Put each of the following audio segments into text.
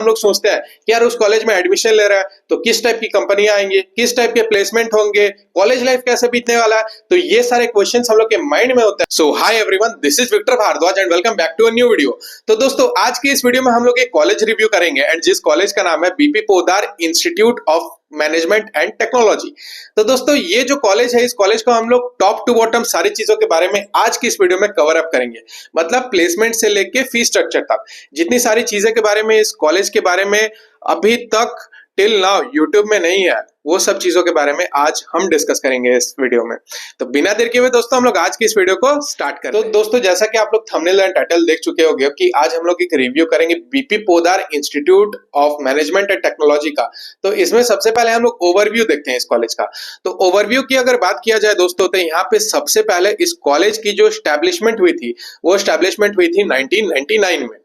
हम लोग सोचते हैं कि यार उस कॉलेज में एडमिशन ले रहा है तो किस टाइप की कंपनियां आएंगी, किस टाइप के प्लेसमेंट होंगे, कॉलेज लाइफ कैसे बीतने वाला है, तो ये सारे क्वेश्चंस हम लोग के माइंड में होते हैं। So hi everyone, this is Victor Bhardwaj and welcome back to a new video. तो दोस्तों आज की इस वीडियो में हम लोग एक कॉलेज रिव्यू करेंगे एंड जिस कॉलेज का नाम है BP Poddar institute of management and technology. तो दोस्तों ये जो कॉलेज है, इस कॉलेज को हम लोग टॉप टू बॉटम सारी चीजों के बारे में आज की इस वीडियो में कवर अप करेंगे। मतलब प्लेसमेंट से लेके फीस स्ट्रक्चर तक जितनी सारी चीजें के बारे में, इस कॉलेज के बारे में अभी तक टिल नाउ यूट्यूब में नहीं है, वो सब चीजों के बारे में आज हम डिस्कस करेंगे इस वीडियो में। तो बिना देर किए हुए दोस्तों हम लोग आज की इस वीडियो को स्टार्ट करें। तो दोस्तों जैसा कि आप लोग थंबनेल एंड टाइटल देख चुके होंगे कि आज हम लोग एक रिव्यू करेंगे BP Poddar institute of management and technology का। तो इसमें सबसे पहले हम लोग ओवरव्यू देखते हैं इस कॉलेज का। तो ओवरव्यू की अगर बात किया जाए दोस्तों, तो यहाँ पे सबसे पहले इस कॉलेज की जो स्टैब्लिशमेंट हुई थी वो स्टैब्लिशमेंट हुई थी 1999 में।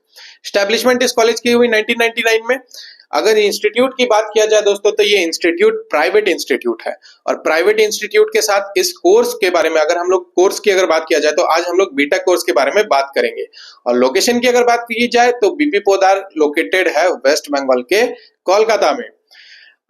स्टैब्लिशमेंट इस कॉलेज की हुई 1999 में। अगर इंस्टीट्यूट की बात किया जाए दोस्तों, तो ये इंस्टीट्यूट प्राइवेट इंस्टीट्यूट है और प्राइवेट इंस्टीट्यूट के साथ इस कोर्स के बारे में, अगर हम लोग कोर्स की अगर बात किया जाए तो आज हम लोग बीटेक कोर्स के बारे में बात करेंगे। और लोकेशन की अगर बात की जाए तो बीपी पोद्दार लोकेटेड है वेस्ट बंगाल के कोलकाता में।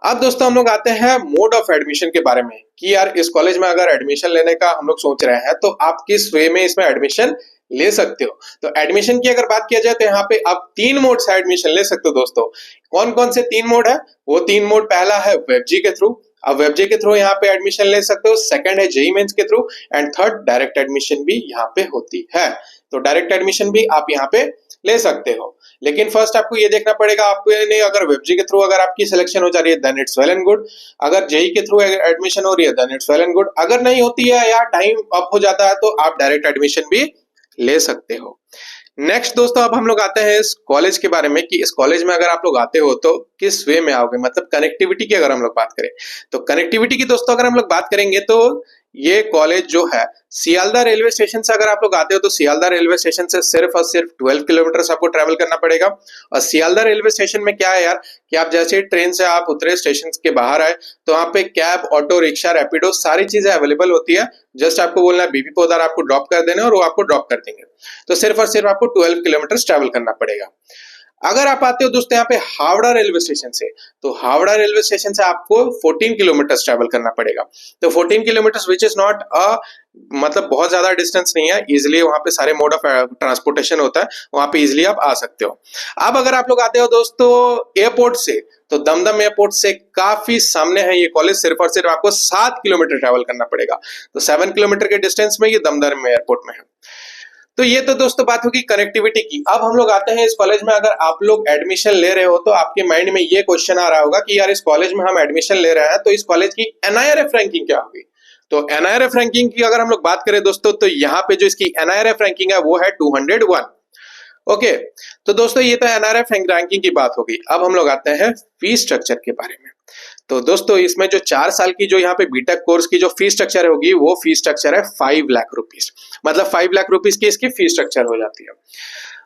अब दोस्तों हम लोग आते हैं मोड ऑफ एडमिशन के बारे में कि यार इस कॉलेज में अगर एडमिशन लेने का हम लोग सोच रहे हैं तो आप किस वे में इसमें एडमिशन ले सकते हो। तो एडमिशन की अगर बात किया जाए तो यहाँ पे आप 3 मोड से एडमिशन ले सकते हो दोस्तों। कौन कौन से 3 मोड है? वो 3 मोड, पहला है वेबजी के थ्रू, आप वेबजी के थ्रू यहाँ पे एडमिशन ले सकते हो। सेकंड है जेईई मेंस के through and third direct admission भी यहाँ पे होती है। तो डायरेक्ट एडमिशन भी आप यहाँ पे ले सकते हो, लेकिन फर्स्ट आपको ये देखना पड़ेगा, आपको नहीं, अगर वेबजी के थ्रू अगर आपकी सिलेक्शन हो जा रही है then it's well and good. अगर जेईई के थ्रू एडमिशन हो रही है then it's well and good. अगर नहीं होती है या टाइम अप हो जाता है तो आप डायरेक्ट एडमिशन भी ले सकते हो। नेक्स्ट दोस्तों अब हम लोग आते हैं इस कॉलेज के बारे में कि इस कॉलेज में अगर आप लोग आते हो तो किस वे में आओगे, मतलब कनेक्टिविटी की अगर हम लोग बात करें तो कनेक्टिविटी की दोस्तों अगर हम लोग बात करेंगे तो ये कॉलेज जो है सियालदह रेलवे स्टेशन से अगर आप लोग आते हो तो सियालदह रेलवे स्टेशन से सिर्फ और सिर्फ 12 किलोमीटर आपको ट्रेवल करना पड़ेगा। और सियालदह रेलवे स्टेशन में क्या है यार कि आप जैसे ट्रेन से आप उतरे, स्टेशन के बाहर आए तो वहाँ पे कैब, ऑटो रिक्शा, रैपिडो सारी चीजें अवेलेबल होती है। जस्ट आपको बोलना है बीपी पोद्दार आपको ड्रॉप कर देना और वो आपको ड्रॉप कर देंगे। तो सिर्फ और सिर्फ आपको 12 किलोमीटर ट्रेवल करना पड़ेगा। अगर आप आते हो दोस्तों यहाँ पे हावड़ा रेलवे स्टेशन से, तो हावड़ा रेलवे स्टेशन से आपको 14 किलोमीटर ट्रेवल करना पड़ेगा। तो 14 kilometre which is not a मतलब बहुत ज्यादा डिस्टेंस नहीं है, इजिली वहां पे सारे मोड ऑफ ट्रांसपोर्टेशन होता है, वहां पे इजिली आप आ सकते हो। अब अगर आप लोग आते हो दोस्तों एयरपोर्ट से, तो दमदम एयरपोर्ट से काफी सामने है ये कॉलेज, सिर्फ और सिर्फ आपको 7 किलोमीटर ट्रेवल करना पड़ेगा। तो 7 किलोमीटर के डिस्टेंस में ये दमदम एयरपोर्ट में है। तो ये तो दोस्तों बात होगी कनेक्टिविटी की। अब हम लोग आते हैं इस कॉलेज में, अगर आप लोग एडमिशन ले रहे हो तो आपके माइंड में ये क्वेश्चन आ रहा होगा कि यार इस कॉलेज में हम एडमिशन ले रहे हैं तो इस कॉलेज की एनआईआरएफ रैंकिंग क्या होगी। तो एनआईआरएफ रैंकिंग की अगर हम लोग बात करें दोस्तों, तो यहाँ पे जो इसकी एनआईआरएफ रैंकिंग है वो है 201। ओके, तो दोस्तों ये तो एनआईआरएफ रैंकिंग की बात होगी। अब हम लोग आते हैं फीस स्ट्रक्चर के बारे में। तो दोस्तों इसमें जो 4 साल की जो यहाँ पे बीटेक कोर्स की जो फीस स्ट्रक्चर होगी वो फीस स्ट्रक्चर है 5 लाख रुपीस, मतलब 5 लाख रुपीस की इसकी फीस स्ट्रक्चर हो जाती है।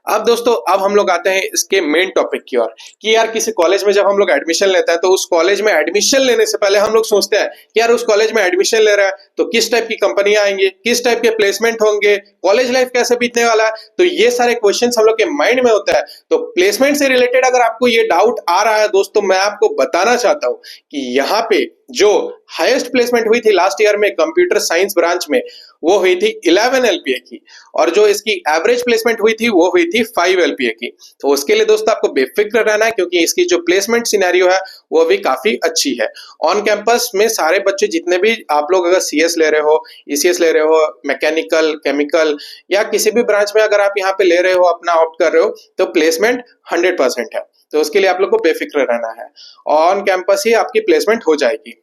अब दोस्तों अब हम लोग आते हैं इसके मेन टॉपिक की ओर कि यार किसी कॉलेज में जब हम लोग एडमिशन लेते हैं तो उस कॉलेज में एडमिशन लेने से पहले हम लोग सोचते हैं कि यार उस कॉलेज में एडमिशन ले रहा है तो किस टाइप की कंपनियां आएंगी, किस टाइप के प्लेसमेंट होंगे, कॉलेज लाइफ कैसे बीतने वाला है, तो ये सारे क्वेश्चंस हम लोग के माइंड में होता है। तो प्लेसमेंट से रिलेटेड अगर आपको ये डाउट आ रहा है दोस्तों, मैं आपको बताना चाहता हूं कि यहाँ पे जो हाईएस्ट प्लेसमेंट हुई थी लास्ट ईयर में कंप्यूटर साइंस ब्रांच में वो हुई थी 11 एलपीए की, और जो इसकी एवरेज प्लेसमेंट हुई थी वो हुई थी 5 एलपीए की। तो उसके लिए दोस्तों आपको बेफिक्र रहना है क्योंकि इसकी जो प्लेसमेंट सिनेरियो है वो भी काफी अच्छी है। ऑन कैंपस में सारे बच्चे जितने भी आप लोग अगर सीएस ले रहे हो, ईसीएस ले रहे हो, मैकेनिकल, केमिकल या किसी भी ब्रांच में अगर आप यहाँ पे ले रहे हो, अपना ऑप्ट कर रहे हो, तो प्लेसमेंट 100% है। तो उसके लिए आप लोग को बेफिक्र रहना है, ऑन कैंपस ही आपकी प्लेसमेंट हो जाएगी।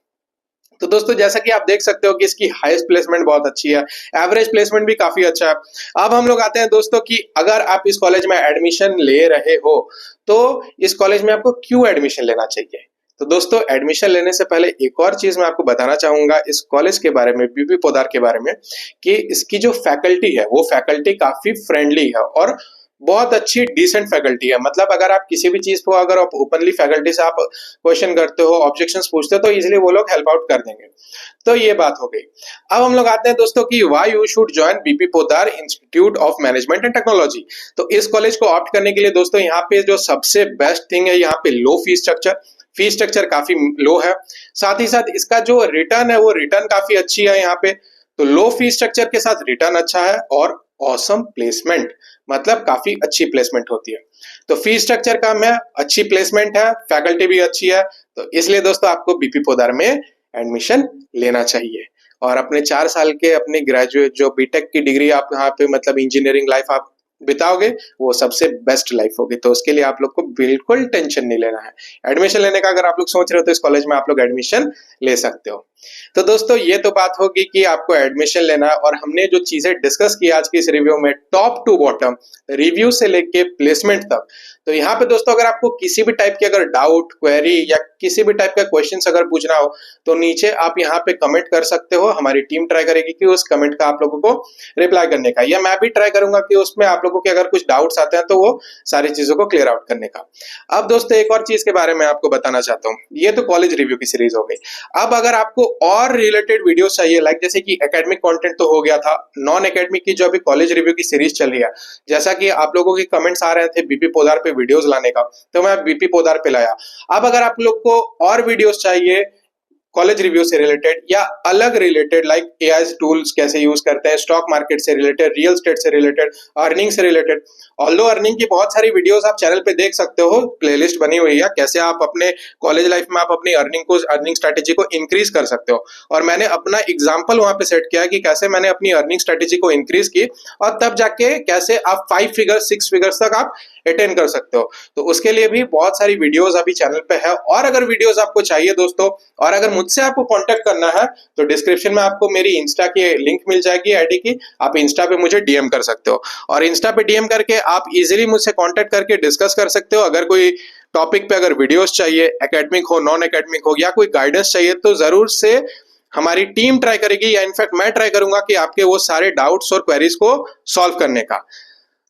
तो दोस्तों जैसा कि आप देख सकते हो कि इसकी हाईएस्ट प्लेसमेंट बहुत अच्छी है, एवरेज प्लेसमेंट भी काफी अच्छा है। अब हम लोग आते हैं दोस्तों कि अगर आप इस कॉलेज में एडमिशन ले रहे हो तो इस कॉलेज में आपको क्यों एडमिशन लेना चाहिए। तो दोस्तों एडमिशन लेने से पहले एक और चीज मैं आपको बताना चाहूंगा इस कॉलेज के बारे में, बीपी पोद्दार के बारे में, कि इसकी जो फैकल्टी है वो फैकल्टी काफी फ्रेंडली है और बहुत अच्छी डिसेंट फैकल्टी है। मतलब अगर आप किसी भी चीज को अगर आप ओपनली फैकल्टी से आप क्वेश्चन करते हो, ऑब्जेक्शंस पूछते हो, तो इजीली वो लोग हेल्प आउट कर देंगे। तो ये बात हो गई। अब हम लोग आते हैं दोस्तों कि why you should join BP Poddar institute of management and technology. तो इस कॉलेज को ऑप्ट करने के लिए दोस्तों यहाँ पे जो सबसे बेस्ट थिंग है, यहाँ पे लो फीस स्ट्रक्चर काफी लो है। साथ ही साथ इसका जो रिटर्न है वो रिटर्न काफी अच्छी है यहाँ पे। तो लो फीस स्ट्रक्चर के साथ रिटर्न अच्छा है और ऑसम प्लेसमेंट, मतलब काफी अच्छी प्लेसमेंट होती है। तो फीस स्ट्रक्चर कम है, अच्छी प्लेसमेंट है, फैकल्टी भी अच्छी है। तो इसलिए दोस्तों आपको बीपी पोद्दार में एडमिशन लेना चाहिए और अपने 4 साल के अपने ग्रेजुएट जो बीटेक की डिग्री आप यहाँ पे मतलब इंजीनियरिंग लाइफ आप बिताओगे, वो सबसे बेस्ट लाइफ होगी। तो उसके लिए आप लोग को बिल्कुल टेंशन नहीं लेना है। एडमिशन लेने का अगर आप लोग सोच रहे हो तो इस कॉलेज में आप लोग एडमिशन ले सकते हो। तो दोस्तों ये तो बात होगी कि आपको एडमिशन लेना है, और हमने जो चीजें डिस्कस की आज की इस रिव्यू में टॉप टू बॉटम, रिव्यू से लेके प्लेसमेंट तक, तो यहाँ पे दोस्तों अगर आपको किसी भी टाइप की अगर डाउट, क्वेरी या किसी भी टाइप का क्वेश्चन अगर पूछना हो तो नीचे आप यहाँ पे कमेंट कर सकते हो। हमारी टीम ट्राई करेगी कि उस कमेंट का आप लोगों को रिप्लाई करने का, या मैं भी ट्राई करूंगा कि उसमें आप लोगों के अगर कुछ डाउट्स आते हैं तो वो सारी चीजों को क्लियर आउट करने का। अब दोस्तों एक और चीज के बारे में आपको बताना चाहता हूँ। ये तो कॉलेज रिव्यू की सीरीज हो गई। अब अगर आपको और रिलेटेड वीडियो चाहिए, लाइक जैसे कि एकेडमिक कंटेंट तो हो गया था, नॉन एकेडमिक की जो अभी कॉलेज रिव्यू की सीरीज चल रही है, जैसा कि आप लोगों के कमेंट्स आ रहे थे बीपी पोद्दार पे वीडियोस लाने का, तो मैं बीपी पोद्दार पे लाया। अब अगर आप लोग को और वीडियोस चाहिए कॉलेज रिव्यू से रिलेटेड या अलग रिलेटेड, लाइक एआई टूल्स कैसे यूज करते हैं, स्टॉक मार्केट से रिलेटेड, रियल एस्टेट से रिलेटेड, अर्निंग से रिलेटेड, ऑल्दो अर्निंग की बहुत सारी वीडियोस आप चैनल पे देख सकते हो, प्लेलिस्ट बनी हुई है, कैसे आप अपने कॉलेज लाइफ में आप अपनी अर्निंग स्ट्रेटेजी को इंक्रीज कर सकते हो। और मैंने अपना एग्जांपल वहां पे सेट किया कि कैसे मैंने अपनी अर्निंग स्ट्रेटेजी को इंक्रीज की और तब जाके कैसे आप 5 फिगर्स 6 फिगर्स तक आप अटेन कर सकते हो। तो उसके लिए भी बहुत सारी वीडियोस अभी चैनल पे है। और अगर वीडियोस आपको चाहिए दोस्तों, और अगर मुझसे आपको कांटेक्ट करना है, तो डिस्क्रिप्शन में आपको मेरी इंस्टा की लिंक मिल जाएगी आईडी की, आप इंस्टा पे मुझे डीएम कर सकते हो और इंस्टा पे डीएम करके आप इजीली मुझसे कांटेक्ट करके डिस्कस कर सकते हो। अगर कोई टॉपिक पे अगर वीडियोस चाहिए, एकेडमिक हो, नॉन एकेडमिक हो, या कोई गाइडेंस चाहिए, तो जरूर से हमारी टीम ट्राई करेगी, या इनफैक्ट मैं ट्राई करूंगा कि आपके वो सारे डाउट्स और क्वेरीज को सॉल्व करने का।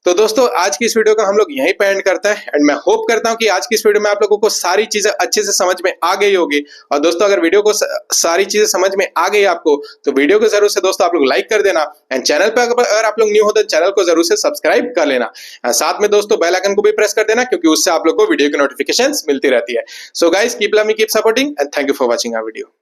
तो दोस्तों आज की इस वीडियो का हम लोग यहीं पे एंड करते हैं, एंड मैं होप करता हूं कि आज की इस वीडियो में आप लोगों को सारी चीजें अच्छे से समझ में आ गई होगी। और दोस्तों अगर वीडियो को सारी चीजें समझ में आ गई आपको, तो वीडियो को जरूर से दोस्तों आप लोग लाइक कर देना, एंड चैनल पे अगर आप लोग न्यू हो तो चैनल को जरूर से सब्सक्राइब कर लेना। साथ में दोस्तों बेल आइकन को भी प्रेस कर देना, क्योंकि उससे आप लोग को वीडियो की नोटिफिकेशन मिलती रहती है। So guys keep loving, keep supporting, and thank you for watching our video.